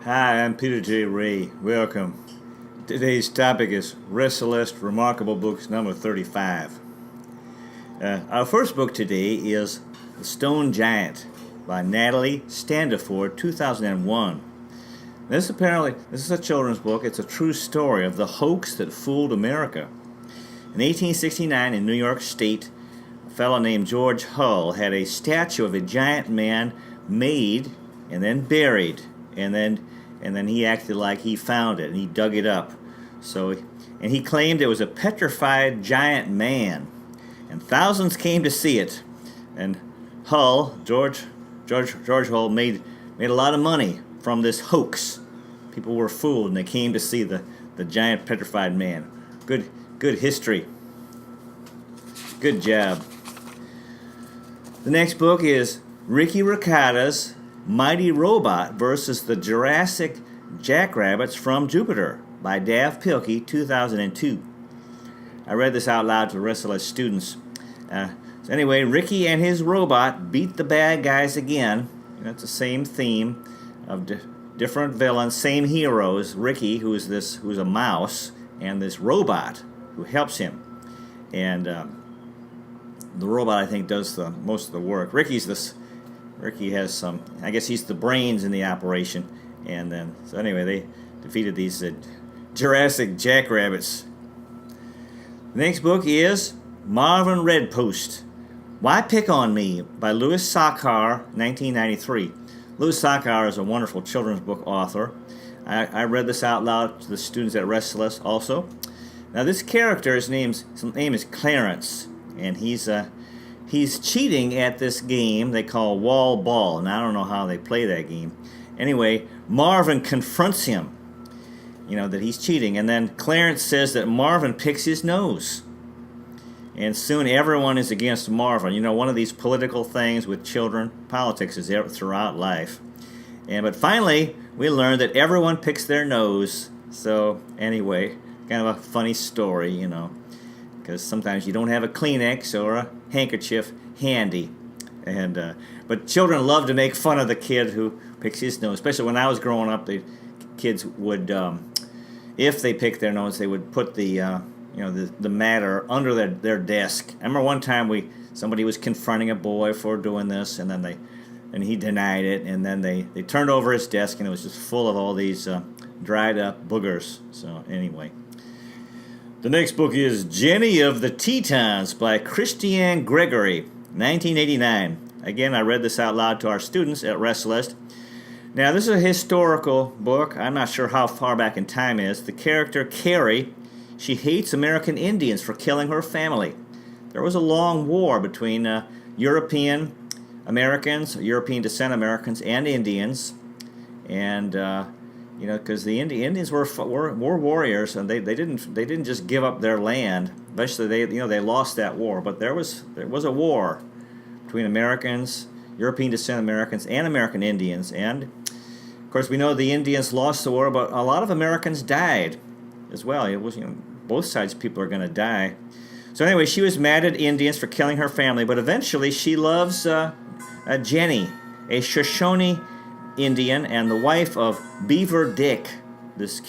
Hi, I'm Peter J. Ray. Welcome. Today's topic is Resalest Remarkable Books number 35. Our first book today is The Stone Giant by Natalie Standiford, 2001. This is a children's book. It's a true story of the hoax that fooled America. In 1869 in New York State, a fellow named George Hull had a statue of a giant man made and then buried, and then he acted like he found it and he dug it up. And he claimed it was a petrified giant man, and thousands came to see it. And George Hull made a lot of money from this hoax. People were fooled and they came to see the giant petrified man. Good history. Good job. The next book is Ricky Ricotta's Mighty Robot versus the Jurassic Jackrabbits from Jupiter by Dav Pilkey, 2002. I read this out loud to Resalest students. So anyway, Ricky and his robot beat the bad guys again. It's the same theme of different villains, same heroes. Ricky, who's a mouse, and this robot who helps him. And the robot, I think, does most of the work. Ricky has some, I guess he's the brains in the operation. And then, so anyway, they defeated these Jurassic Jackrabbits. The next book is Marvin Redpost, Why Pick on Me by Louis Sachar, 1993. Louis Sachar is a wonderful children's book author. I read this out loud to the students at Resalest also. Now this character, his name is Clarence, and he's cheating at this game they call wall ball, and I don't know how they play that game. Anyway, Marvin confronts him, that he's cheating, and then Clarence says that Marvin picks his nose. And soon everyone is against Marvin. One of these political things with children, politics is throughout life. But finally, we learn that everyone picks their nose. So anyway, kind of a funny story, because sometimes you don't have a Kleenex or a handkerchief handy. But children love to make fun of the kid who picks his nose. Especially when I was growing up, the kids would, if they picked their nose, they would put the matter under their desk. I remember one time somebody was confronting a boy for doing this, and he denied it, and then they turned over his desk, and it was just full of all these dried up boogers. So anyway. The next book is Jenny of the Tetons by Christiane Gregory, 1989. Again, I read this out loud to our students at Resalest. Now, this is a historical book. I'm not sure how far back in time it is. The character, Carrie, she hates American Indians for killing her family. There was a long war between European descent Americans, and Indians. And because the Indians were warriors, and they didn't just give up their land. Eventually, they lost that war. But there was a war between Americans, European descent Americans, and American Indians. And of course, we know the Indians lost the war, but a lot of Americans died as well. It was both sides. People are going to die. So anyway, she was mad at Indians for killing her family, but eventually she loves Jenny, a Shoshone Indian and the wife of Beaver Dick, this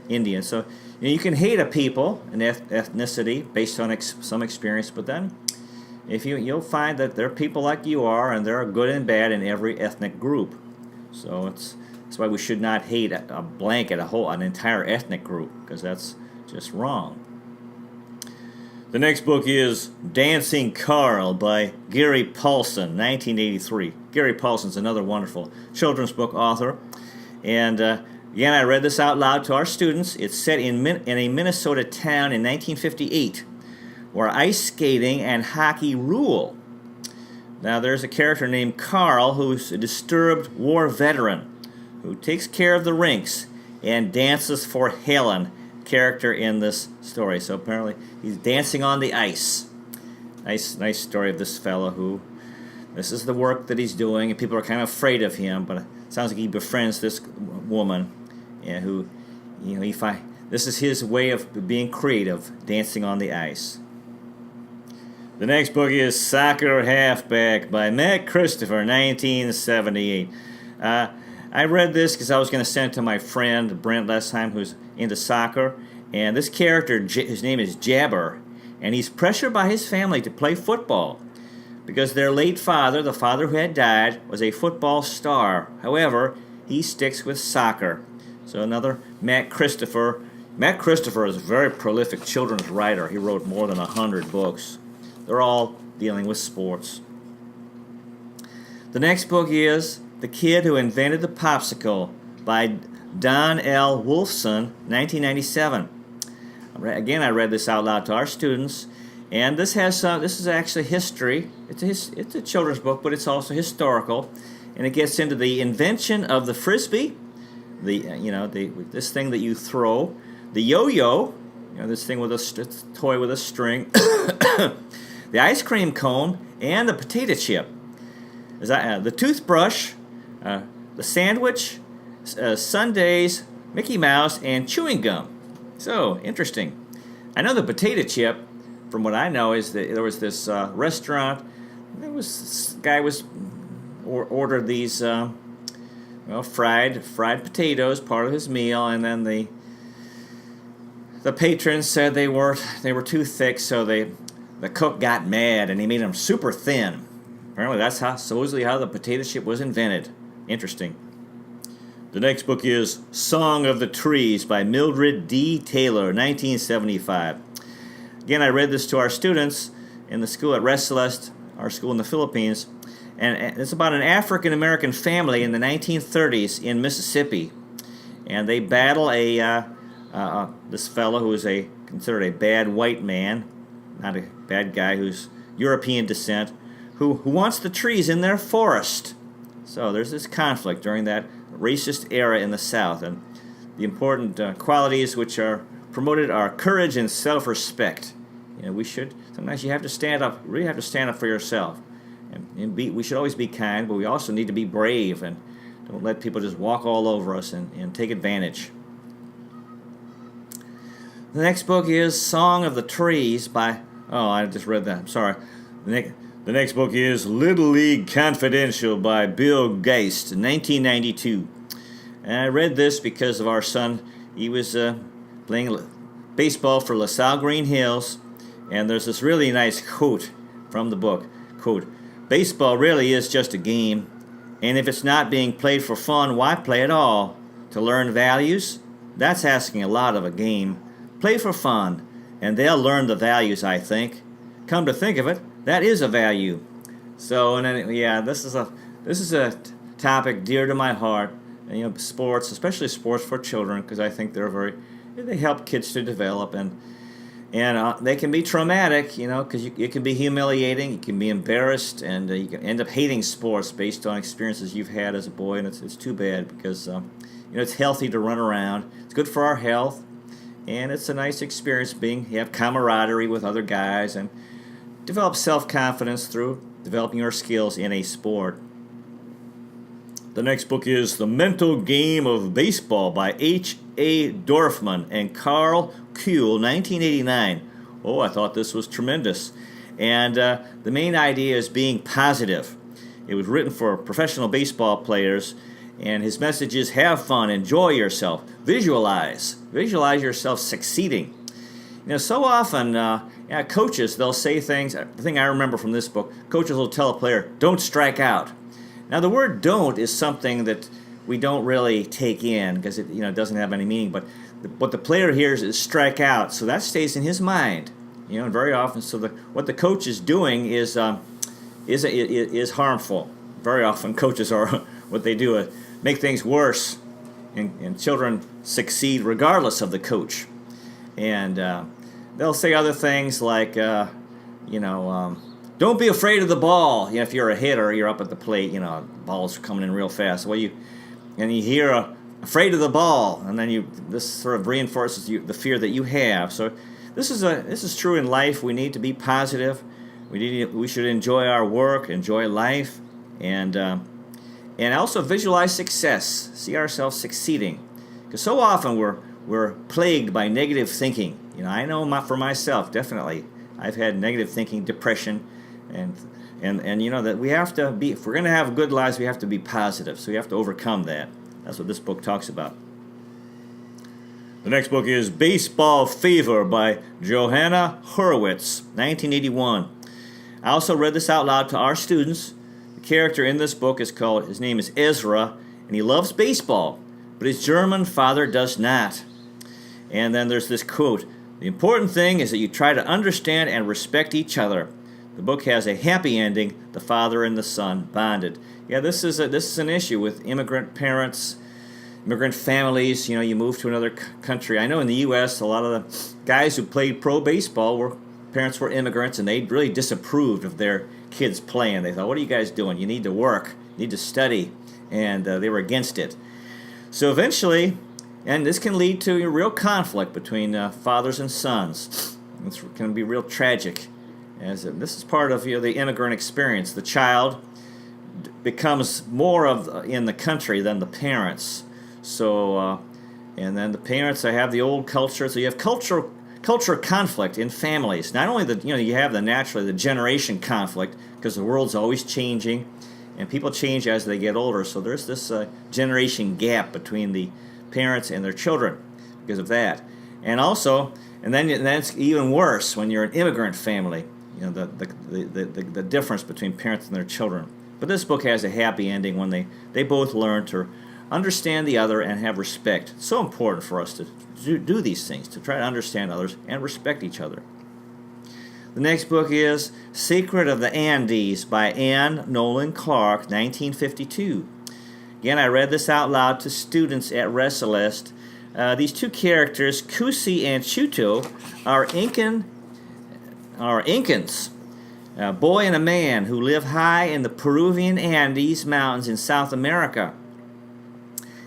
Indian. So you can hate a people, an ethnicity based on some experience, but then you'll find that there are people like you are, and there are good and bad in every ethnic group. So that's why we should not hate an entire ethnic group, because that's just wrong. The next book is Dancing Carl by Gary Paulson, 1983. Gary Paulson's another wonderful children's book author. And again, I read this out loud to our students. It's set in a Minnesota town in 1958, where ice skating and hockey rule. Now, there's a character named Carl who's a disturbed war veteran who takes care of the rinks and dances for Helen, character in this story. So apparently he's dancing on the ice. Nice story of this fellow who, this is the work that he's doing, and people are kind of afraid of him, but it sounds like he befriends this woman, and who, this is his way of being creative, dancing on the ice. The next book is Soccer Halfback by Matt Christopher, 1978. I read this because I was going to send it to my friend Brent last time, who's into soccer. And this character, his name is Jabber, and he's pressured by his family to play football because their late father, the father who had died, was a football star. However, he sticks with soccer. So another Matt Christopher. Matt Christopher is a very prolific children's writer. He wrote more than 100 books. They're all dealing with sports. The next book is The Kid Who Invented the Popsicle by Don L. Wolfson, 1997. Again, I read this out loud to our students, and this is actually history. It's a children's book, but it's also historical, and it gets into the invention of the frisbee, this thing that you throw, the yo-yo, this thing with a toy with a string, the ice cream cone, and the potato chip. The toothbrush, the sandwich, sundaes, Mickey Mouse, and chewing gum. So, interesting. I know the potato chip, from what I know, is that there was this restaurant. This guy ordered these fried potatoes, part of his meal, and then the patrons said they were too thick, so the cook got mad and he made them super thin. Apparently, that's supposedly how the potato chip was invented. Interesting. The next book is Song of the Trees by Mildred D. Taylor, 1975. Again, I read this to our students in the school at Resalest, our school in the Philippines, and it's about an African-American family in the 1930s in Mississippi, and they battle this fellow who is considered a bad white man, not a bad guy, who's European descent, who wants the trees in their forest. So there's this conflict during that racist era in the South, and the important qualities which are promoted are courage and self-respect. Sometimes you have to stand up, really have to stand up for yourself. We should always be kind, but we also need to be brave and don't let people just walk all over us and take advantage. The next book is Song of the Trees by, I just read that, I'm sorry. The next book is Little League Confidential by Bill Geist, 1992. And I read this because of our son. He was playing baseball for LaSalle Green Hills, and there's this really nice quote from the book. Quote, "Baseball really is just a game, and if it's not being played for fun, why play at all? To learn values? That's asking a lot of a game. Play for fun, and they'll learn the values, I think. Come to think of it, that is a value." So, and then, this is a topic dear to my heart. And, sports, especially sports for children, because I think they help kids to develop, and they can be traumatic, because it can be humiliating, you can be embarrassed, and you can end up hating sports based on experiences you've had as a boy, and it's too bad because it's healthy to run around, it's good for our health, and it's a nice experience you have camaraderie with other guys, and develop self-confidence through developing your skills in a sport. The next book is The Mental Game of Baseball by H.A. Dorfman and Carl Kuehl, 1989. Oh, I thought this was tremendous. And the main idea is being positive. It was written for professional baseball players, and his message is have fun, enjoy yourself, visualize yourself succeeding. So often, coaches, they'll say things. The thing I remember from this book, coaches will tell a player, don't strike out. Now, the word don't is something that we don't really take in because it doesn't have any meaning. But what the player hears is strike out, so that stays in his mind. And very often, so what the coach is doing is harmful. Very often, coaches what they do is make things worse, and children succeed regardless of the coach. And they'll say other things like, don't be afraid of the ball. If you're a hitter, you're up at the plate, ball's coming in real fast. Well, you hear afraid of the ball, and then this sort of reinforces the fear that you have. So this is true in life. We need to be positive. We should enjoy our work, enjoy life, and also visualize success. See ourselves succeeding, because so often we're plagued by negative thinking. I know for myself, definitely, I've had negative thinking, depression, and And you know that we have to be, if we're going to have good lives, we have to be positive. So we have to overcome that. That's what this book talks about. The next book is Baseball Fever by Johanna Horowitz, 1981. I also read this out loud to our students. The character in this book is called, his name is Ezra, and he loves baseball, but his German father does not. And then there's this quote, "The important thing is that you try to understand and respect each other." The book has a happy ending, the father and the son bonded. Yeah, this is an issue with immigrant parents, immigrant families. You know, you move to another country. I know in the U.S., a lot of the guys who played pro baseball parents were immigrants, and they really disapproved of their kids playing. They thought, "What are you guys doing? You need to work, you need to study," and they were against it. So eventually, and this can lead to a real conflict between fathers and sons. It's going to be real tragic. As this is part of the immigrant experience. The child becomes more in the country than the parents. So, and then the parents have the old culture. So you have cultural conflict in families. Not only you have the generation conflict because the world's always changing, and people change as they get older. So there's this generation gap between the parents and their children because of that. And also, and then it's even worse when you're an immigrant family. You know, the difference between parents and their children. But this book has a happy ending when they both learn to understand the other and have respect. It's so important for us to do these things, to try to understand others and respect each other. The next book is Secret of the Andes by Anne Nolan Clark, 1952. Again, I read this out loud to students at Resalest. These two characters, Kusi and Chuto, are Incans, a boy and a man who live high in the Peruvian Andes Mountains in South America.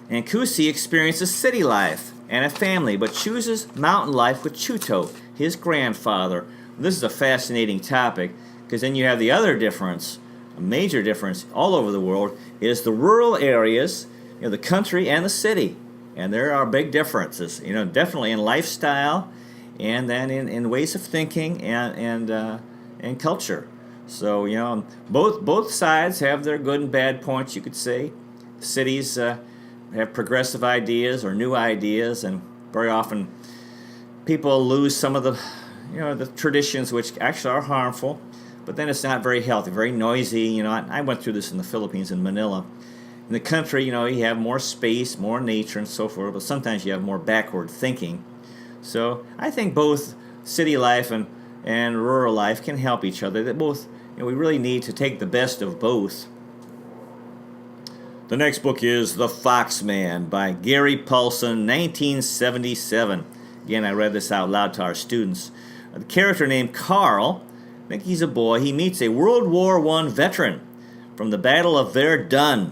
And Kusi experiences city life and a family, but chooses mountain life with Chuto, his grandfather. This is a fascinating topic, because then you have the other difference, a major difference all over the world, is the rural areas, the country and the city. And there are big differences, definitely in lifestyle, and then in ways of thinking and culture. So both sides have their good and bad points, you could say. Cities have progressive ideas or new ideas, and very often people lose some of the the traditions which actually are harmful. But then it's not very healthy, very noisy. I went through this in the Philippines, in Manila. In the country, you have more space, more nature, and so forth. But sometimes you have more backward thinking. So I think both city life and rural life can help each other. That both, we really need to take the best of both. The next book is The Foxman by Gary Paulson, 1977. Again, I read this out loud to our students. The character named Carl, I think he's a boy, he meets a World War I veteran from the Battle of Verdun.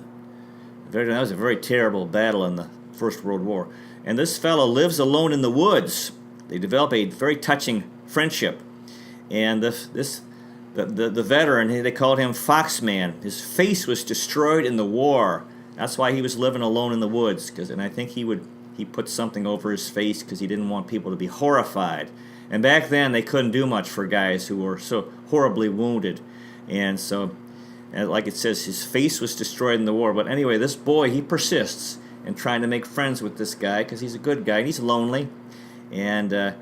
That was a very terrible battle in the First World War. And this fellow lives alone in the woods. They develop a very touching friendship. And the veteran, they called him Foxman. His face was destroyed in the war. That's why he was living alone in the woods. And I think he put something over his face because he didn't want people to be horrified. And back then, they couldn't do much for guys who were so horribly wounded. And so, like it says, his face was destroyed in the war. But anyway, this boy, he persists in trying to make friends with this guy because he's a good guy and he's lonely. So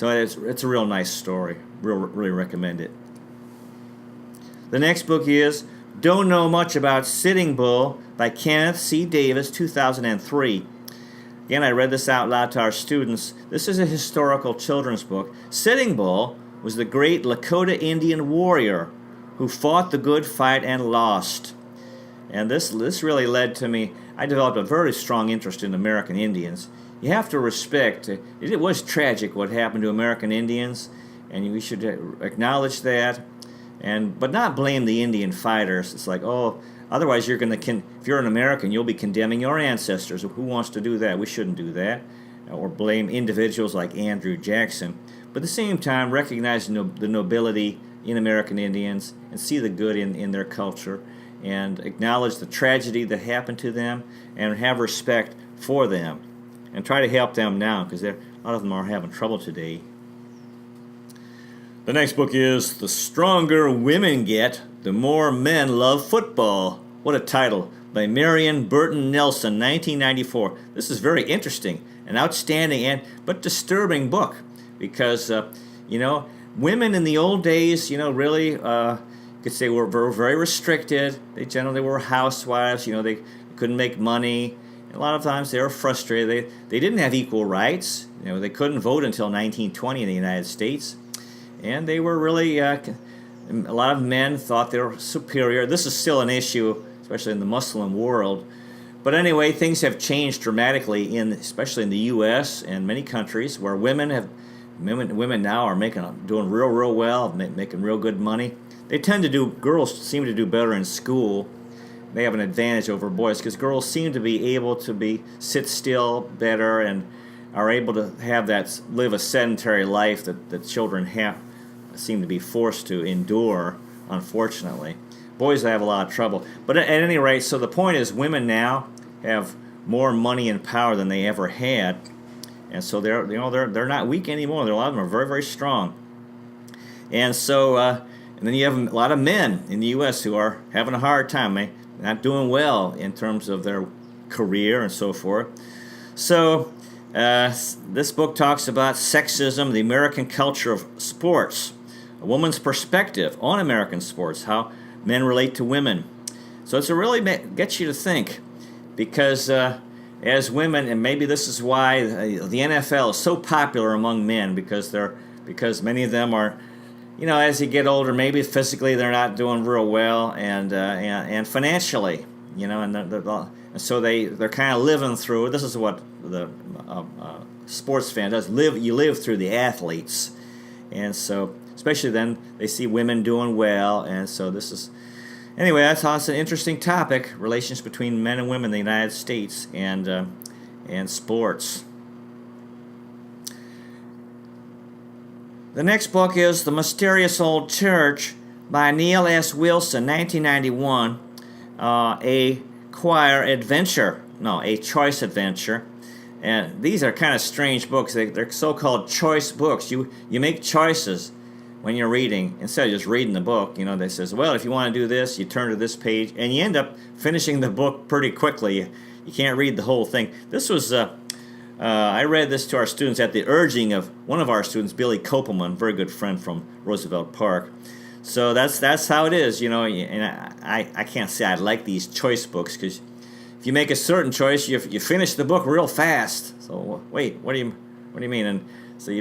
it's a real nice story. Really recommend it. The next book is Don't Know Much About Sitting Bull by Kenneth C. Davis, 2003. Again, I read this out loud to our students. This is a historical children's book. Sitting Bull was the great Lakota Indian warrior who fought the good fight and lost. And this really led to me. I developed a very strong interest in American Indians. You have to respect, it was tragic what happened to American Indians, and we should acknowledge that, but not blame the Indian fighters. It's like, otherwise you're going to, if you're an American, you'll be condemning your ancestors. Who wants to do that? We shouldn't do that. Or blame individuals like Andrew Jackson. But at the same time, recognize the nobility in American Indians and see the good in their culture, and acknowledge the tragedy that happened to them and have respect for them. And try to help them now, because a lot of them are having trouble today. The next book is The Stronger Women Get, the More Men Love Football. What a title. By Marion Burton Nelson, 1994. This is very interesting, an outstanding but disturbing book because, women in the old days, really, you could say were very restricted. They generally were housewives. They couldn't make money. A lot of times they were frustrated. They didn't have equal rights. They couldn't vote until 1920 in the United States. And they were really, a lot of men thought they were superior. This is still an issue, especially in the Muslim world. But anyway, things have changed dramatically, especially in the U.S. and many countries where women now are doing real well, making real good money. Girls seem to do better in school. They have an advantage over boys because girls seem to be able to sit still better and are able to live a sedentary life that children seem to be forced to endure, unfortunately. Boys have a lot of trouble. But at any rate, so the point is women now have more money and power than they ever had. And so they're not weak anymore. A lot of them are very, very strong. And so and then you have a lot of men in the U.S. who are having a hard time, not doing well in terms of their career and so forth. So this book talks about sexism, the American culture of sports, a woman's perspective on American sports, how men relate to women. So it's really gets you to think, because as women, and maybe this is why the NFL is so popular among men, because many of them are, as you get older, maybe physically they're not doing real well, and financially, and so they're kind of living through. This is what the sports fan does. You live through the athletes, and so especially then they see women doing well, and so this is. Anyway, I thought it's an interesting topic, relations between men and women in the United States and sports. The next book is The Mysterious Old Church by Neil S. Wilson, 1991, a choice adventure. And these are kind of strange books. They're so-called choice books. You make choices when you're reading, instead of just reading the book. They says, well, if you want to do this, you turn to this page, and you end up finishing the book pretty quickly. You can't read the whole thing. This was, I read this to our students at the urging of one of our students, Billy Kopelman, very good friend from Roosevelt Park. So that's how it is, and I can't say I like these choice books, because if you make a certain choice, you finish the book real fast. So wait, what do you mean? And so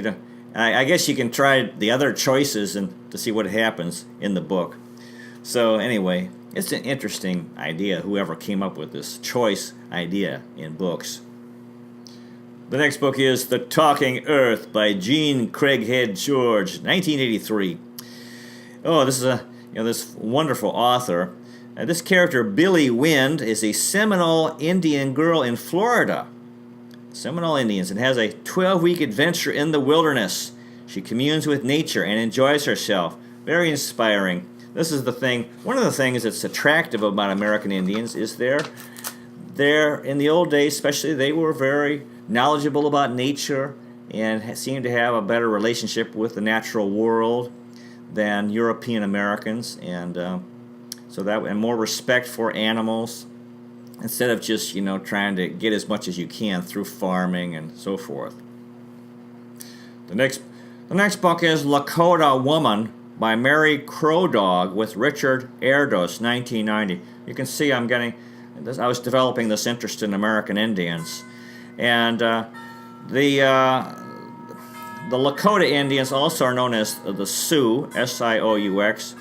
I guess you can try the other choices and to see what happens in the book. So anyway, it's an interesting idea, whoever came up with this choice idea in books. The next book is The Talking Earth by Jean Craighead George, 1983. Oh, this is this wonderful author. This character, Billy Wind, is a Seminole Indian girl in Florida. Seminole Indians, and has a 12-week adventure in the wilderness. She communes with nature and enjoys herself. Very inspiring. This is the thing. One of the things that's attractive about American Indians is they're in the old days, especially, they were very knowledgeable about nature and seemed to have a better relationship with the natural world than European Americans, and and more respect for animals, instead of just trying to get as much as you can through farming and so forth. The next book is Lakota Woman by Mary Crowdog with Richard Erdos, 1990. You can see I was developing this interest in American Indians, and the Lakota Indians also are known as the Sioux, Sioux,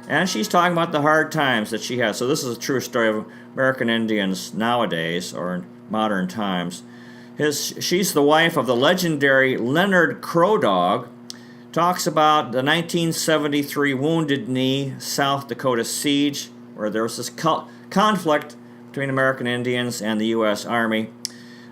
and she's talking about the hard times that she has. So this is a true story of American Indians nowadays, or in modern times. She's the wife of the legendary Leonard Crowdog. Talks about the 1973 Wounded Knee South Dakota siege, where there was this conflict between American Indians and the U.S. Army.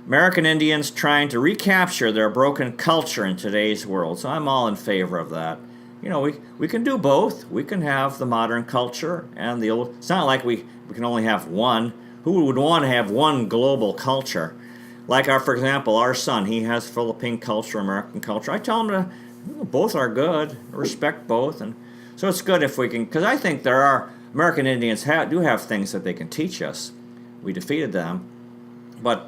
American Indians trying to recapture their broken culture in today's world. So I'm all in favor of that. We can do both. We can have the modern culture and the old. It's not like we can only have one. Who would want to have one global culture? Like for example, our son, he has Philippine culture, American culture. I tell him Both are good. Respect both, and so it's good if we can. Because I think there are American Indians do have things that they can teach us. We defeated them, but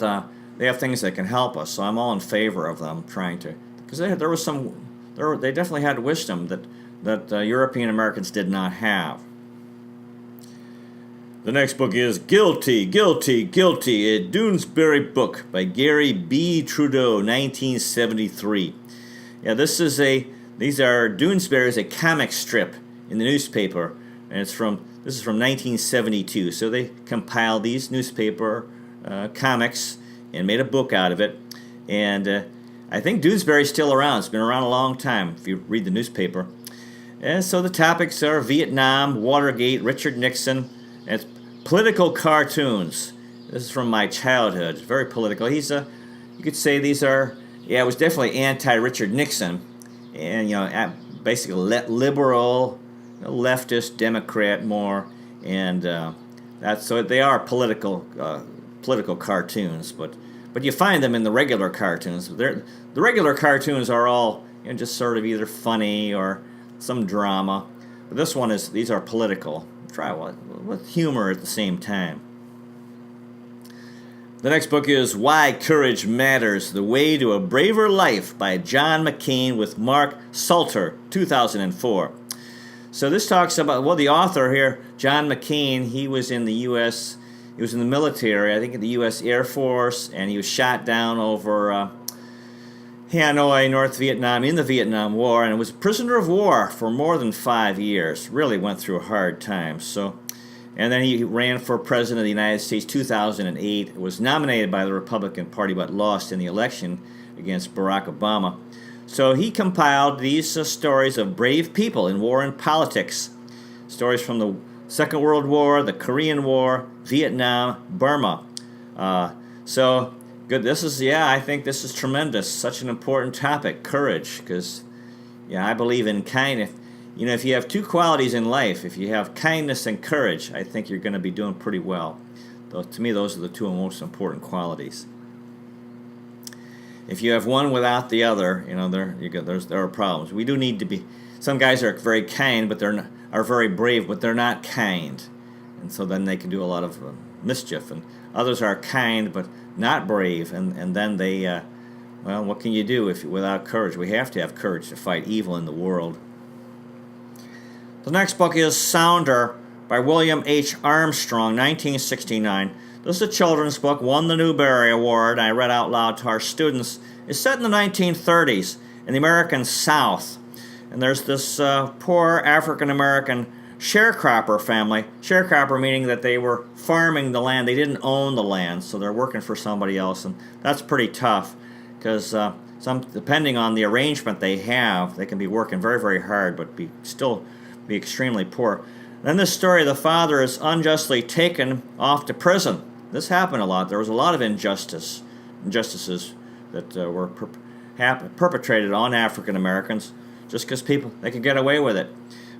they have things that can help us. So I'm all in favor of them trying to. Because there was some, they definitely had wisdom that European Americans did not have. The next book is Guilty, Guilty, Guilty, a Doonesbury book by Gary B. Trudeau, 1973. Yeah, these are Doonesbury is a comic strip in the newspaper, and this is from 1972. So they compiled these newspaper comics and made a book out of it. And I think Doonesbury's still around. It's been around a long time if you read the newspaper. And so the topics are Vietnam, Watergate, Richard Nixon, and it's political cartoons. This is from my childhood. It's very political. You could say these are, it was definitely anti-Richard Nixon, and basically liberal, leftist, Democrat more, and so they are political cartoons. But you find them in the regular cartoons. The regular cartoons are all just sort of either funny or some drama. But these are political. Try with humor at the same time. The next book is Why Courage Matters, The Way to a Braver Life by John McCain with Mark Salter, 2004. So this talks about, the author here, John McCain, he was in the U.S., he was in the military, I think in the U.S. Air Force, and he was shot down over Hanoi, North Vietnam, in the Vietnam War, and was a prisoner of war for more than 5 years. Really went through a hard time. And then he ran for president of the United States 2008, was nominated by the Republican Party but lost in the election against Barack Obama. So he compiled these stories of brave people in war and politics. Stories from the Second World War, the Korean War, Vietnam, Burma. So good. I think this is tremendous. Such an important topic, courage, because I believe in kindness. If you have two qualities in life, if you have kindness and courage, I think you're going to be doing pretty well. To me, those are the two most important qualities. If you have one without the other, there are problems. We do need to be. Some guys are very kind, but are very brave, but they're not kind, and so then they can do a lot of mischief. And others are kind but not brave, and then they, what can you do without courage? We have to have courage to fight evil in the world. The next book is Sounder by William H. Armstrong, 1969. This is a children's book, won the Newbery Award. I read out loud to our students. It's set in the 1930s in the American South. And there's this poor African-American sharecropper family. Sharecropper meaning that they were farming the land. They didn't own the land, so they're working for somebody else. And that's pretty tough because depending on the arrangement they have, they can be working very, very hard but still be extremely poor. Then this story, the father is unjustly taken off to prison. This happened a lot. There was a lot of injustices that were perpetrated on African Americans just because they could get away with it.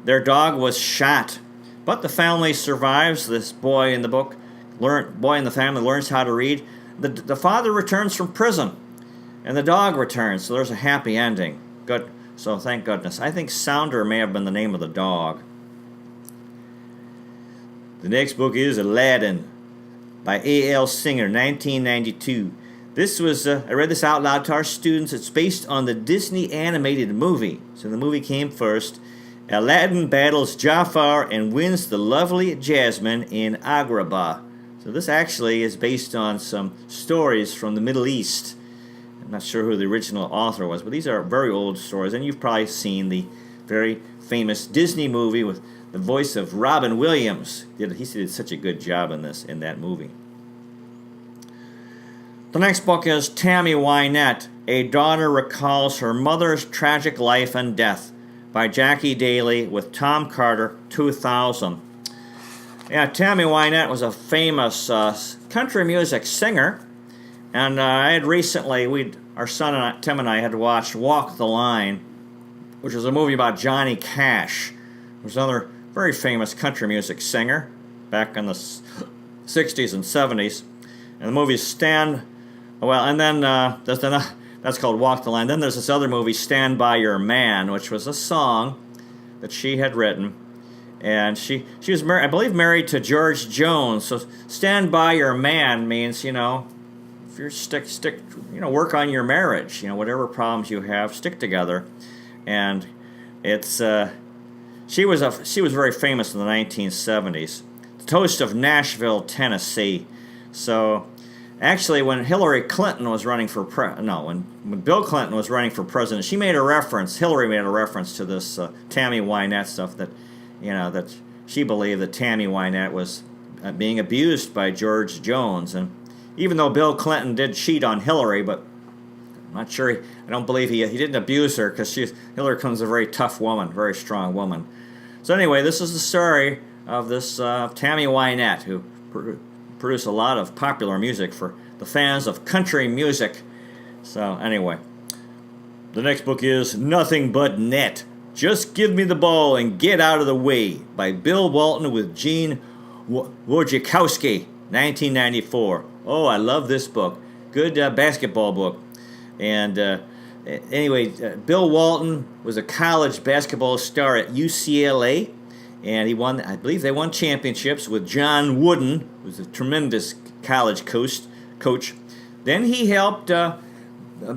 Their dog was shot, but the family survives. This boy in the book, boy in the family learns how to read. The father returns from prison, and the dog returns. So there's a happy ending. Good. So thank goodness. I think Sounder may have been the name of the dog. The next book is Aladdin by A.L. Singer, 1992. I read this out loud to our students. It's based on the Disney animated movie. So the movie came first. Aladdin battles Jafar and wins the lovely Jasmine in Agrabah. So this actually is based on some stories from the Middle East. I'm not sure who the original author was, but these are very old stories. And you've probably seen the very famous Disney movie with the voice of Robin Williams. He did such a good job in that movie. The next book is Tammy Wynette, A Daughter Recalls Her Mother's Tragic Life and Death by Jackie Daly with Tom Carter, 2000. Yeah, Tammy Wynette was a famous country music singer, and I had recently, our son Tim and I had watched Walk the Line, which was a movie about Johnny Cash, who was another very famous country music singer back in the 60s and 70s. And the movie and then there's That's called Walk the Line. Then there's this other movie, Stand By Your Man, which was a song that she had written. And she was, I believe, married to George Jones. So stand by your man means, if you're work on your marriage. Whatever problems you have, stick together. And it's she was very famous in the 1970s. The toast of Nashville, Tennessee. So actually, when Hillary Clinton was running for when Bill Clinton was running for president, Hillary made a reference to this Tammy Wynette stuff that she believed that Tammy Wynette was being abused by George Jones. And even though Bill Clinton did cheat on Hillary, but I'm not sure, I don't believe he didn't abuse her, because Hillary Clinton's a very tough woman, very strong woman. So anyway, this is the story of this Tammy Wynette, who produced a lot of popular music for the fans of country music. So anyway, the next book is Nothing But Net. Just Give Me the Ball and Get Out of the Way by Bill Walton with Gene Wojciechowski, 1994. Oh, I love this book. Good basketball book. And anyway, Bill Walton was a college basketball star at UCLA, and I believe they won championships with John Wooden, who was a tremendous college coach. Then he helped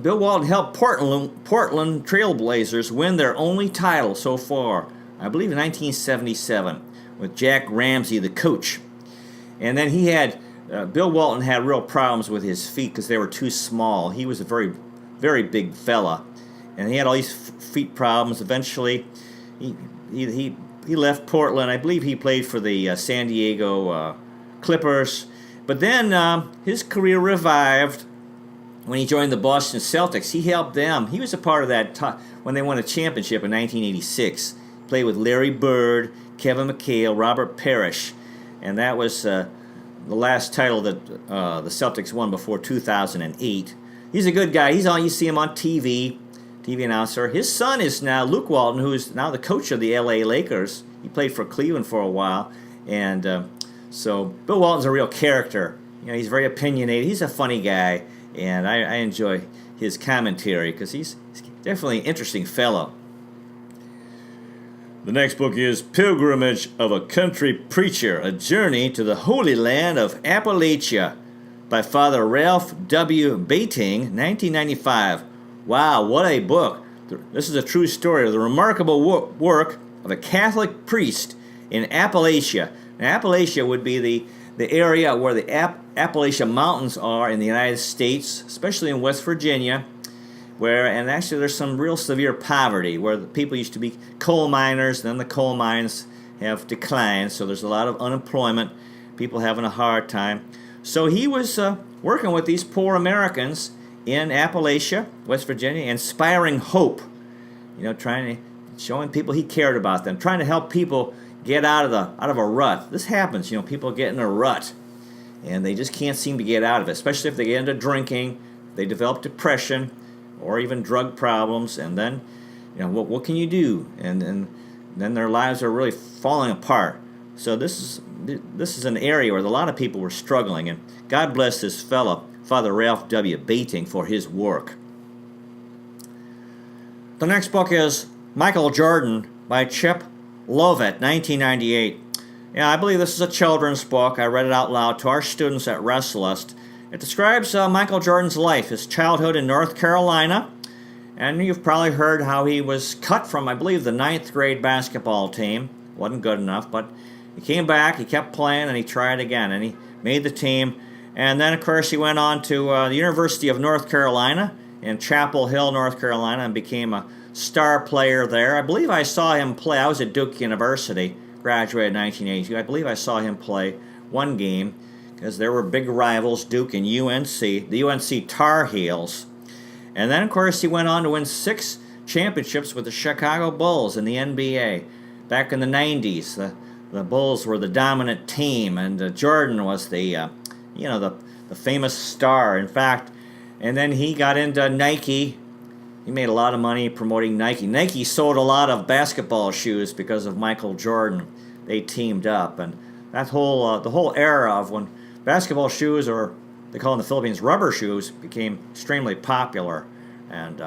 Bill Walton helped Portland Trailblazers win their only title so far, I believe in 1977, with Jack Ramsey, the coach. And then Bill Walton had real problems with his feet because they were too small. He was a very, very big fella, and he had all these feet problems. Eventually, he left Portland. I believe he played for the San Diego Clippers. But then his career revived when he joined the Boston Celtics. He helped them. He was a part of that when they won a championship in 1986. He played with Larry Bird, Kevin McHale, Robert Parrish, and that was the last title that the Celtics won before 2008. He's a good guy. You see him on TV announcer. His son is now Luke Walton, who is now the coach of the LA Lakers. He played for Cleveland for a while, and so Bill Walton's a real character. He's very opinionated. He's a funny guy. And I enjoy his commentary because he's definitely an interesting fellow. The next book is Pilgrimage of a Country Preacher, A Journey to the Holy Land of Appalachia by Father Ralph W. Bating, 1995. Wow, what a book. This is a true story of the remarkable work of a Catholic priest in Appalachia. Now, Appalachia would be the area where the Appalachian Mountains are in the United States, especially in West Virginia, and actually there's some real severe poverty, where the people used to be coal miners, then the coal mines have declined, so there's a lot of unemployment, people having a hard time. So he was working with these poor Americans in Appalachia, West Virginia, inspiring hope, showing people he cared about them, trying to help people get out of a rut. This happens, people get in a rut, and they just can't seem to get out of it, especially if they get into drinking, they develop depression, or even drug problems, and then, what can you do? And then their lives are really falling apart. So this is an area where a lot of people were struggling, and God bless this fellow, Father Ralph W. Bating, for his work. The next book is Michael Jordan by Chip Lovett, 1998. Yeah, I believe this is a children's book. I read it out loud to our students at Resalest. It describes Michael Jordan's life, his childhood in North Carolina, and you've probably heard how he was cut from, I believe, the 9th grade basketball team. Wasn't good enough, but he came back, he kept playing, and he tried again, and he made the team. And then, of course, he went on to the University of North Carolina in Chapel Hill, North Carolina, and became a star player there. I believe I saw him play. I was at Duke University, graduated in 1982. I believe I saw him play one game because there were big rivals, Duke and UNC, the UNC Tar Heels. And then, of course, he went on to win 6 championships with the Chicago Bulls in the NBA. Back in the 90s, the Bulls were the dominant team, and Jordan was the famous star. In fact, and then he got into Nike. He made a lot of money promoting Nike. Nike sold a lot of basketball shoes because of Michael Jordan. They teamed up, and that the whole era of when basketball shoes, or they call them in the Philippines rubber shoes, became extremely popular. And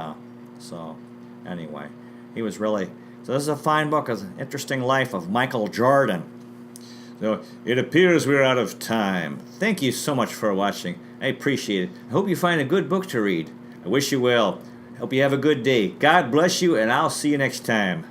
so, anyway, he was really. So this is a fine book, an interesting life of Michael Jordan. So it appears we're out of time. Thank you so much for watching. I appreciate it. I hope you find a good book to read. I wish you well. Hope you have a good day. God bless you, and I'll see you next time.